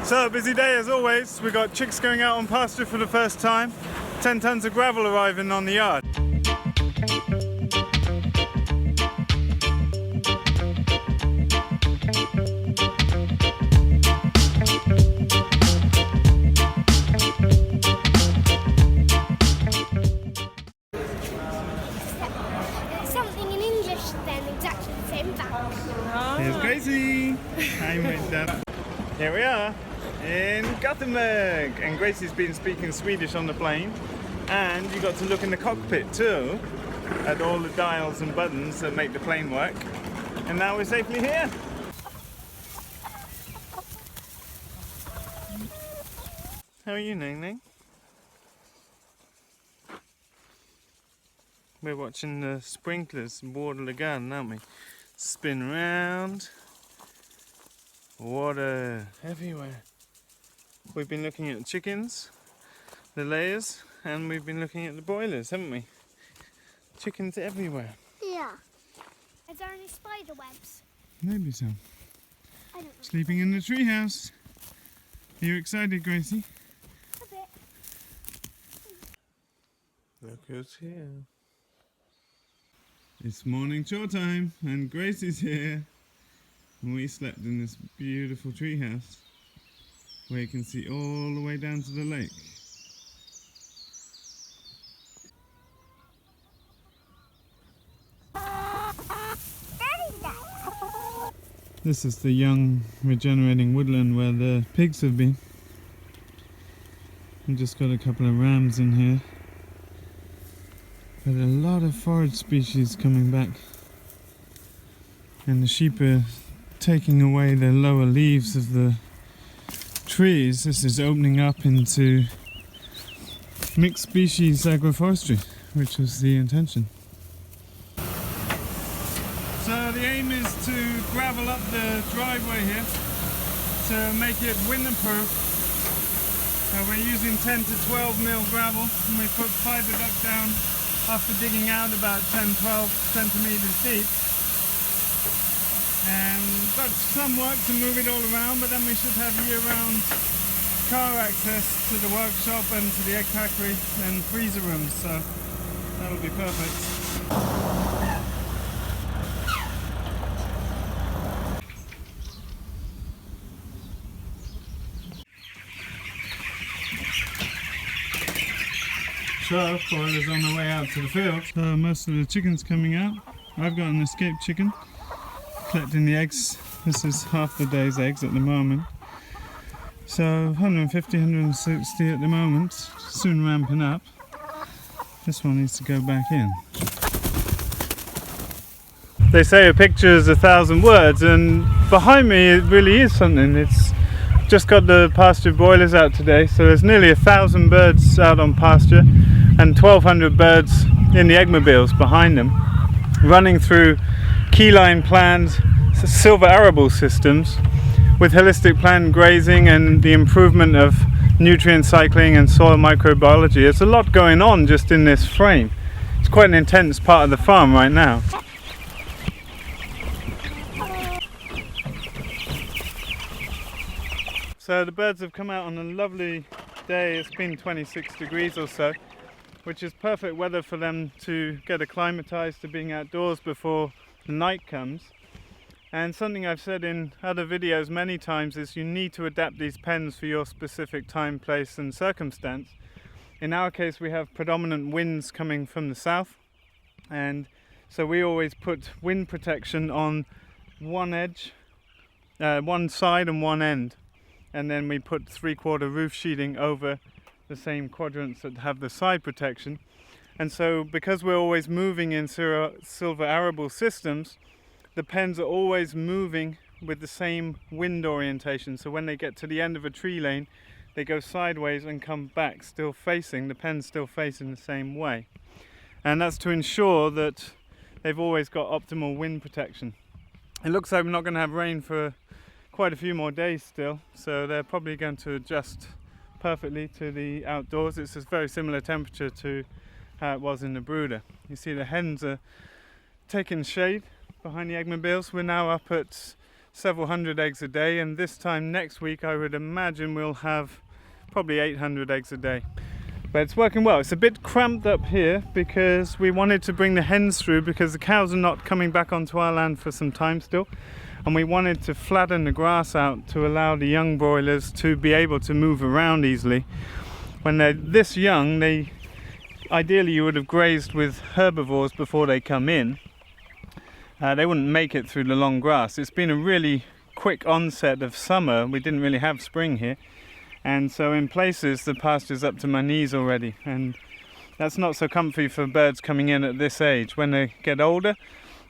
So, busy day as always. We got chicks going out on pasture for the first time. 10 tons of gravel arriving on the yard. Something in English then, exactly the same back. Here's Gracie. I'm with Dad. Here we are in Gothenburg, and Gracie's been speaking Swedish on the plane, and you got to look in the cockpit too at all the dials and buttons that make the plane work. And now we're safely here. How are you, Ning Ning? We're watching the sprinklers water the garden, aren't we? Spin round. Water everywhere. We've been looking at the chickens, the layers, and we've been looking at the broilers, haven't we? Chickens everywhere. Yeah. Is there any spider webs? Maybe so. I don't know. Sleeping in the treehouse. Are you excited, Gracie? A bit. Look who's here. It's morning chore time, and Gracie's here. And we slept in this beautiful treehouse where you can see all the way down to the lake. This is the young regenerating woodland where the pigs have been. We've just got a couple of rams in here. But a lot of forage species coming back. And the sheep are taking away the lower leaves of the trees. This is opening up into mixed species agroforestry, which was the intention. So the aim is to gravel up the driveway here to make it winterproof. We're using 10 to 12 mil gravel, and we put fibre duct down after digging out about 10-12 centimetres deep. And got some work to move it all around, but then we should have year-round car access to the workshop and to the egg factory and freezer rooms, so that'll be perfect. So, broilers on the way out to the field. So most of the chickens coming out. I've got an escaped chicken collecting the eggs. This is half the day's eggs at the moment. So 150, 160 at the moment, soon ramping up. This one needs to go back in. They say a picture is 1,000 words, and behind me it really is something. It's just got the pasture broilers out today, so there's nearly 1,000 birds out on pasture and 1,200 birds in the eggmobiles behind them, running through Keyline planned silver arable systems with holistic planned grazing and the improvement of nutrient cycling and soil microbiology. There's a lot going on just in this frame. It's quite an intense part of the farm right now. So the birds have come out on a lovely day. It's been 26 degrees or so, which is perfect weather for them to get acclimatized to being outdoors before the night comes. And something I've said in other videos many times is you need to adapt these pens for your specific time, place and circumstance. In our case, we have predominant winds coming from the south, and so we always put wind protection on one edge, one side and one end, and then we put 3/4 roof sheeting over the same quadrants that have the side protection. And so because we're always moving in silver arable systems, the pens are always moving with the same wind orientation. So when they get to the end of a tree lane, they go sideways and come back, still facing, the pens still facing the same way. And that's to ensure that they've always got optimal wind protection. It looks like we're not going to have rain for quite a few more days still, so they're probably going to adjust perfectly to the outdoors. It's a very similar temperature to how it was in the brooder. You see the hens are taking shade behind the eggmobiles. We're now up at several hundred eggs a day, and this time next week I would imagine we'll have probably 800 eggs a day. But it's working well. It's a bit cramped up here because we wanted to bring the hens through because the cows are not coming back onto our land for some time still, and we wanted to flatten the grass out to allow the young broilers to be able to move around easily. When they're this young, ideally you would have grazed with herbivores before they come in. They wouldn't make it through the long grass. It's been a really quick onset of summer. We didn't really have spring here, and so in places the pasture's up to my knees already, and that's not so comfy for birds coming in at this age. When they get older,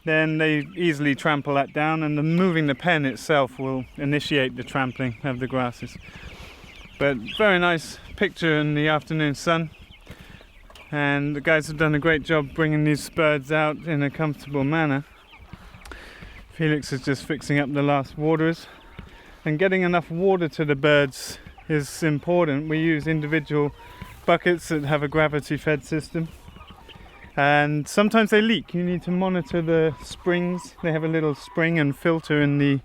then they easily trample that down, and moving the pen itself will initiate the trampling of the grasses. But very nice picture in the afternoon sun, and the guys have done a great job bringing these birds out in a comfortable manner. Felix is just fixing up the last waterers, and getting enough water to the birds is important. We use individual buckets that have a gravity fed system, and sometimes they leak. You need to monitor the springs. They have a little spring and filter in the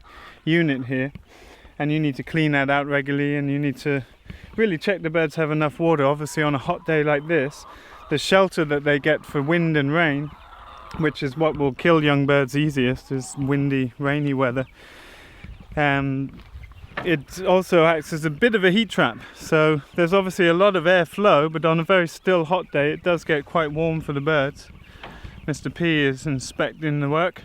unit here, and you need to clean that out regularly, and you need to really check the birds have enough water. Obviously on a hot day like this, the shelter that they get for wind and rain, which is what will kill young birds easiest, is windy, rainy weather. It also acts as a bit of a heat trap. So there's obviously a lot of airflow, but on a very still hot day it does get quite warm for the birds. Mr. P is inspecting the work.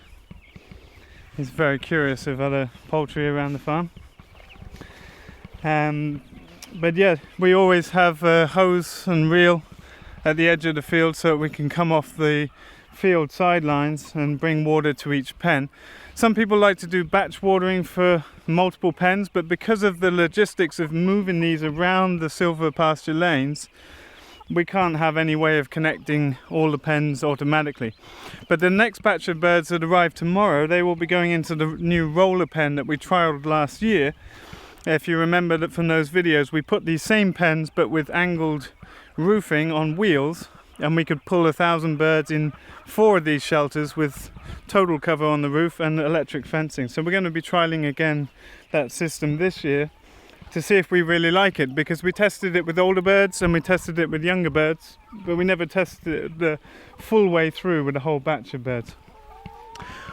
He's very curious of other poultry around the farm. But yeah, we always have a hose and reel at the edge of the field so that we can come off the field sidelines and bring water to each pen. Some people like to do batch watering for multiple pens, but because of the logistics of moving these around the silver pasture lanes, we can't have any way of connecting all the pens automatically. But the next batch of birds that arrive tomorrow, they will be going into the new roller pen that we trialed last year. If you remember that from those videos, we put these same pens but with angled roofing on wheels, and we could pull 1,000 birds in 4 of these shelters with total cover on the roof and electric fencing. So we're going to be trialing again that system this year to see if we really like it, because we tested it with older birds and we tested it with younger birds, but we never tested it the full way through with a whole batch of birds.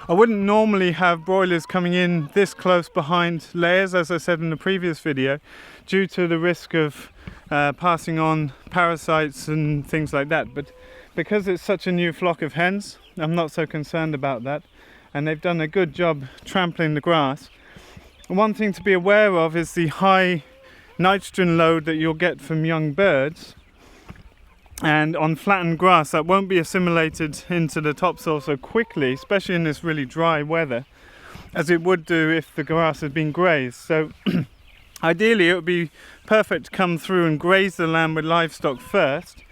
I wouldn't normally have broilers coming in this close behind layers, as I said in the previous video, due to the risk of passing on parasites and things like that. But because it's such a new flock of hens, I'm not so concerned about that, and they've done a good job trampling the grass. One thing to be aware of is the high nitrogen load that you'll get from young birds, and on flattened grass that won't be assimilated into the topsoil so quickly, especially in this really dry weather, as it would do if the grass had been grazed. So ideally it would be perfect to come through and graze the land with livestock first,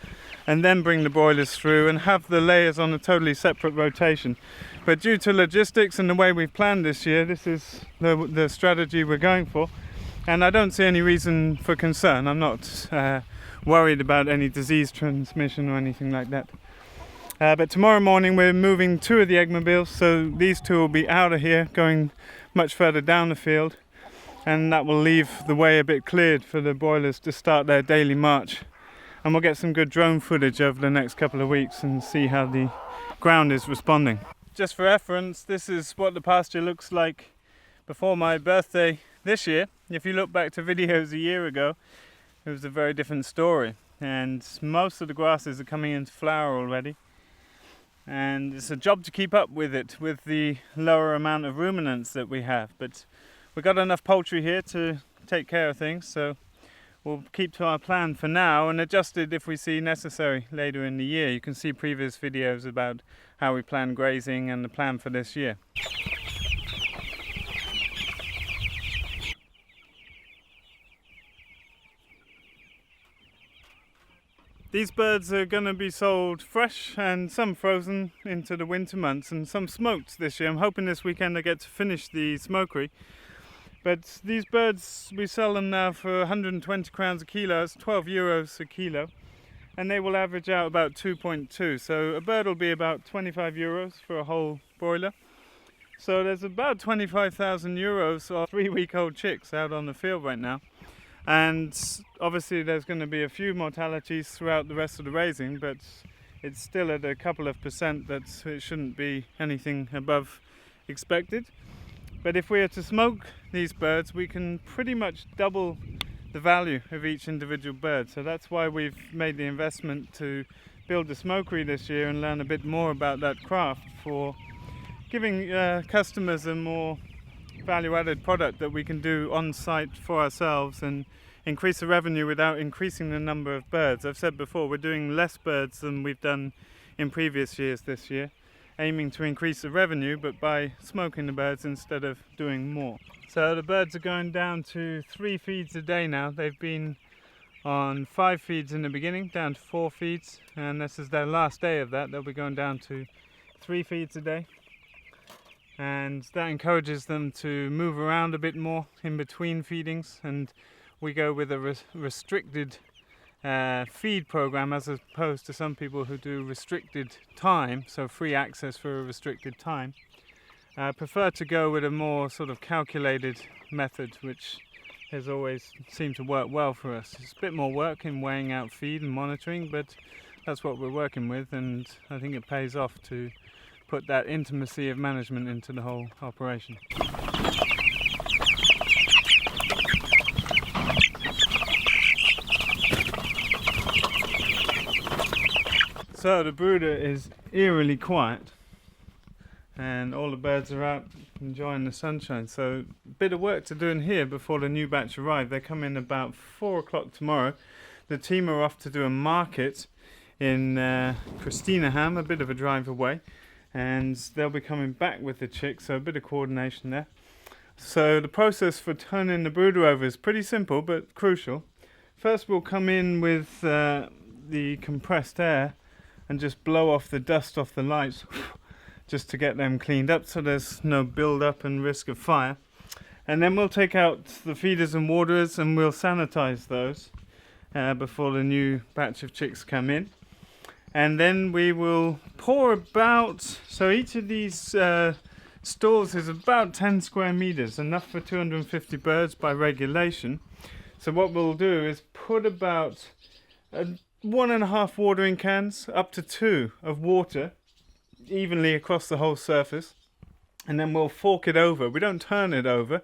and then bring the broilers through and have the layers on a totally separate rotation. But due to logistics and the way we've planned this year, this is the strategy we're going for, and I don't see any reason for concern. I'm not worried about any disease transmission or anything like that. But tomorrow morning we're moving 2 of the eggmobiles, so these 2 will be out of here going much further down the field, and that will leave the way a bit cleared for the broilers to start their daily march. And we'll get some good drone footage over the next couple of weeks and see how the ground is responding. Just for reference, this is what the pasture looks like before my birthday this year. If you look back to videos a year ago, it was a very different story, and most of the grasses are coming into flower already, and it's a job to keep up with it with the lower amount of ruminants that we have. But we've got enough poultry here to take care of things, so we'll keep to our plan for now and adjust it if we see necessary later in the year. You can see previous videos about how we plan grazing and the plan for this year. These birds are going to be sold fresh and some frozen into the winter months and some smoked this year. I'm hoping this weekend I get to finish the smokery. But these birds, we sell them now for 120 crowns a kilo, it's 12 euros a kilo, and they will average out about 2.2. So a bird will be about 25 euros for a whole broiler. So there's about 25,000 euros or 3-week-old chicks out on the field right now. And obviously there's going to be a few mortalities throughout the rest of the raising, but it's still at a couple of percent that it shouldn't be anything above expected. But if we are to smoke these birds, we can pretty much double the value of each individual bird. So that's why we've made the investment to build a smokery this year and learn a bit more about that craft for giving customers a more value-added product that we can do on site for ourselves and increase the revenue without increasing the number of birds. I've said before, we're doing less birds than we've done in previous years this year, aiming to increase the revenue, but by smoking the birds instead of doing more. So the birds are going down to 3 feeds a day now. They've been on 5 feeds in the beginning, down to 4 feeds, and this is their last day of that. They'll be going down to 3 feeds a day. And that encourages them to move around a bit more in between feedings, and we go with a restricted feed program as opposed to some people who do restricted time, so free access for a restricted time. I prefer to go with a more sort of calculated method, which has always seemed to work well for us. It's a bit more work in weighing out feed and monitoring, but that's what we're working with, and I think it pays off to put that intimacy of management into the whole operation. So the brooder is eerily quiet and all the birds are out enjoying the sunshine. So a bit of work to do in here before the new batch arrive. They come in about 4 o'clock tomorrow. The team are off to do a market in Christineham, a bit of a drive away. And they'll be coming back with the chicks, so a bit of coordination there. So the process for turning the brooder over is pretty simple but crucial. First we'll come in with the compressed air and just blow off the dust off the lights just to get them cleaned up so there's no build up and risk of fire. And then we'll take out the feeders and waterers and we'll sanitize those before the new batch of chicks come in. And then we will pour about, so each of these stalls is about 10 square meters, enough for 250 birds by regulation. So what we'll do is put about 1.5 watering cans, up to 2 of water, evenly across the whole surface. And then we'll fork it over. We don't turn it over,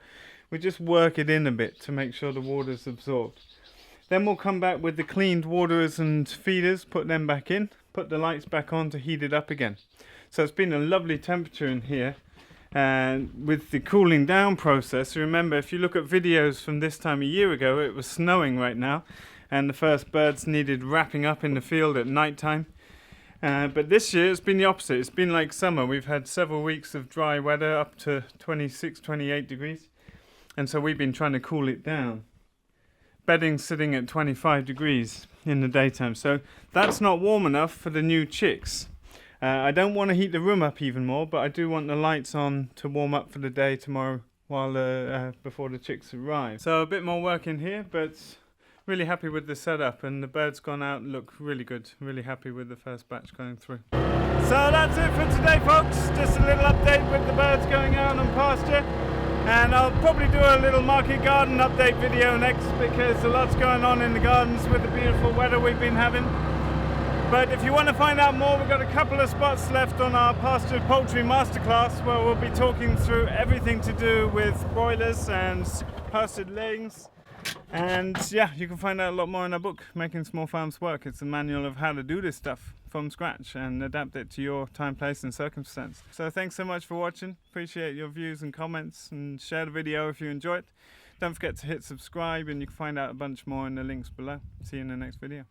we just work it in a bit to make sure the water's absorbed. Then we'll come back with the cleaned waterers and feeders, put them back in, put the lights back on to heat it up again. So it's been a lovely temperature in here. And with the cooling down process, remember if you look at videos from this time a year ago, it was snowing right now and the first birds needed wrapping up in the field at night time. But this year it's been the opposite. It's been like summer. We've had several weeks of dry weather up to 26, 28 degrees. And so we've been trying to cool it down. Bedding sitting at 25 degrees in the daytime, so that's not warm enough for the new chicks. I don't want to heat the room up even more, but I do want the lights on to warm up for the day tomorrow while before the chicks arrive. So a bit more work in here, but really happy with the setup, and the birds gone out and look really good. Really happy with the first batch going through. So that's it for today, folks. Just a little update with the birds going out on pasture. And I'll probably do a little market garden update video next because a lot's going on in the gardens with the beautiful weather we've been having. But if you want to find out more, we've got a couple of spots left on our pastured poultry masterclass where we'll be talking through everything to do with broilers and pastured layings. And yeah, you can find out a lot more in our book, Making Small Farms Work. It's a manual of how to do this stuff from scratch and adapt it to your time, place and circumstance. So thanks so much for watching. Appreciate your views and comments, and share the video if you enjoy it. Don't forget to hit subscribe, and you can find out a bunch more in the links below. See you in the next video.